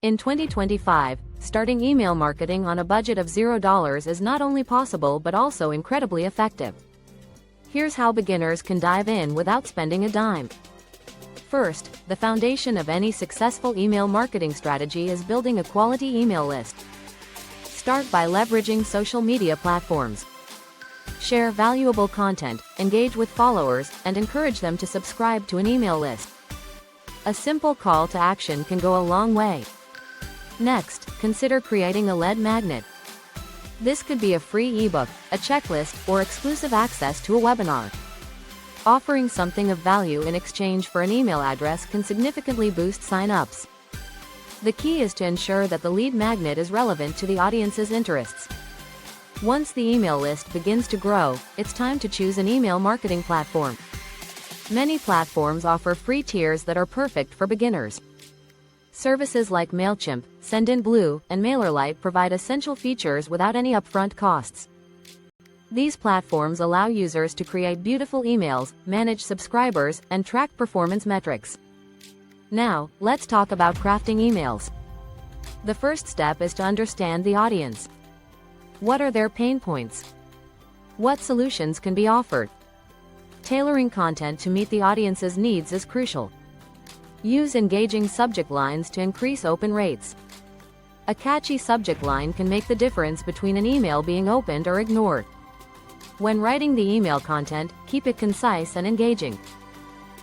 In 2025, starting email marketing on a budget of $0 is not only possible but also incredibly effective. Here's how beginners can dive in without spending a dime. First, the foundation of any successful email marketing strategy is building a quality email list. Start by leveraging social media platforms. Share valuable content, engage with followers, and encourage them to subscribe to an email list. A simple call to action can go a long way. Next, consider creating a lead magnet. This could be a free ebook, a checklist, or exclusive access to a webinar. Offering something of value in exchange for an email address can significantly boost sign-ups. The key is to ensure that the lead magnet is relevant to the audience's interests. Once the email list begins to grow, it's time to choose an email marketing platform. Many platforms offer free tiers that are perfect for beginners. Services like MailChimp, Sendinblue, and MailerLite provide essential features without any upfront costs. These platforms allow users to create beautiful emails, manage subscribers, and track performance metrics. Now, let's talk about crafting emails. The first step is to understand the audience. What are their pain points? What solutions can be offered? Tailoring content to meet the audience's needs is crucial. Use engaging subject lines to increase open rates. A catchy subject line can make the difference between an email being opened or ignored. When writing the email content, keep it concise and engaging.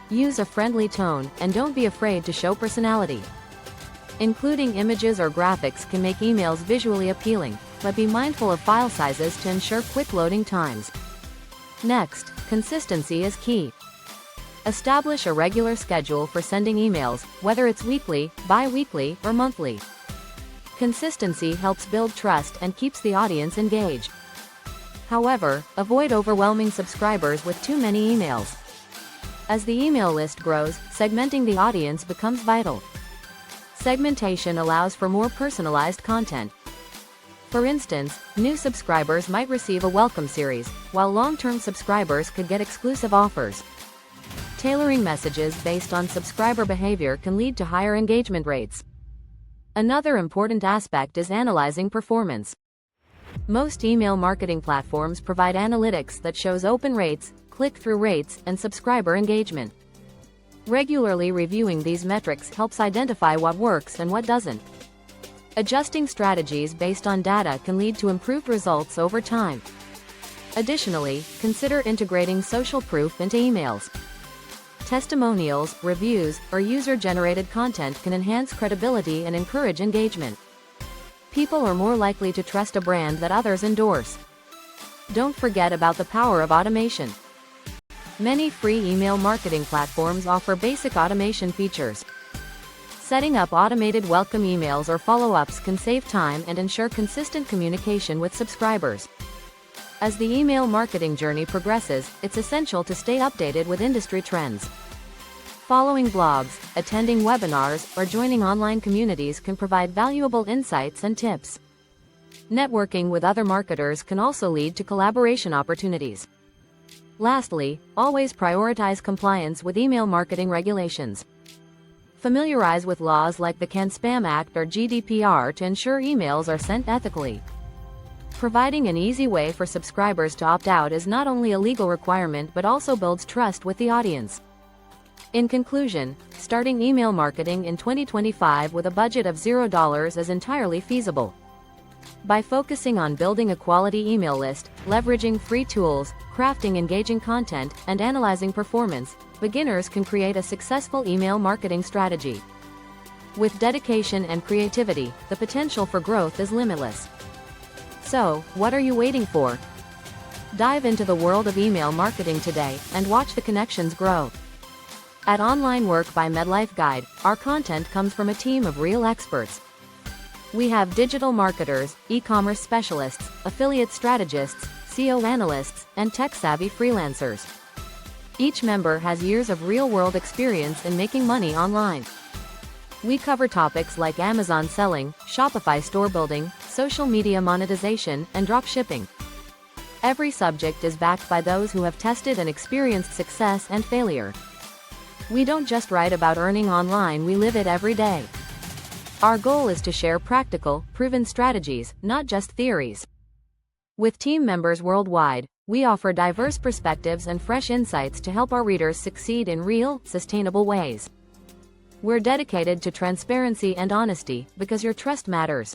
Use a friendly tone, and don't be afraid to show personality. Including images or graphics can make emails visually appealing, but be mindful of file sizes to ensure quick loading times. Next, consistency is key. Establish a regular schedule for sending emails, whether it's weekly, bi-weekly, or monthly. Consistency helps build trust and keeps the audience engaged. However, avoid overwhelming subscribers with too many emails. As the email list grows, segmenting the audience becomes vital. Segmentation allows for more personalized content. For instance, new subscribers might receive a welcome series, while long-term subscribers could get exclusive offers. Tailoring messages based on subscriber behavior can lead to higher engagement rates. Another important aspect is analyzing performance. Most email marketing platforms provide analytics that shows open rates, click-through rates, and subscriber engagement. Regularly reviewing these metrics helps identify what works and what doesn't. Adjusting strategies based on data can lead to improved results over time. Additionally, consider integrating social proof into emails. Testimonials, reviews, or user-generated content can enhance credibility and encourage engagement. People are more likely to trust a brand that others endorse. Don't forget about the power of automation. Many free email marketing platforms offer basic automation features. Setting up automated welcome emails or follow-ups can save time and ensure consistent communication with subscribers. As the email marketing journey progresses, it's essential to stay updated with industry trends. Following blogs, attending webinars, or joining online communities can provide valuable insights and tips. Networking with other marketers can also lead to collaboration opportunities. Lastly, always prioritize compliance with email marketing regulations. Familiarize with laws like the CAN-SPAM Act or GDPR to ensure emails are sent ethically. Providing an easy way for subscribers to opt out is not only a legal requirement but also builds trust with the audience. In conclusion, starting email marketing in 2025 with a budget of $0 is entirely feasible. By focusing on building a quality email list, leveraging free tools, crafting engaging content, and analyzing performance, beginners can create a successful email marketing strategy. With dedication and creativity, the potential for growth is limitless. So, what are you waiting for? Dive into the world of email marketing today and watch the connections grow. At Online Work by MedLife Guide, our content comes from a team of real experts. We have digital marketers, e-commerce specialists, affiliate strategists, SEO analysts, and tech-savvy freelancers. Each member has years of real-world experience in making money online. We cover topics like Amazon selling, Shopify store building, social media monetization, and drop shipping. Every subject is backed by those who have tested and experienced success and failure. We don't just write about earning online, we live it every day. Our goal is to share practical, proven strategies, not just theories. With team members worldwide, we offer diverse perspectives and fresh insights to help our readers succeed in real, sustainable ways. We're dedicated to transparency and honesty because your trust matters.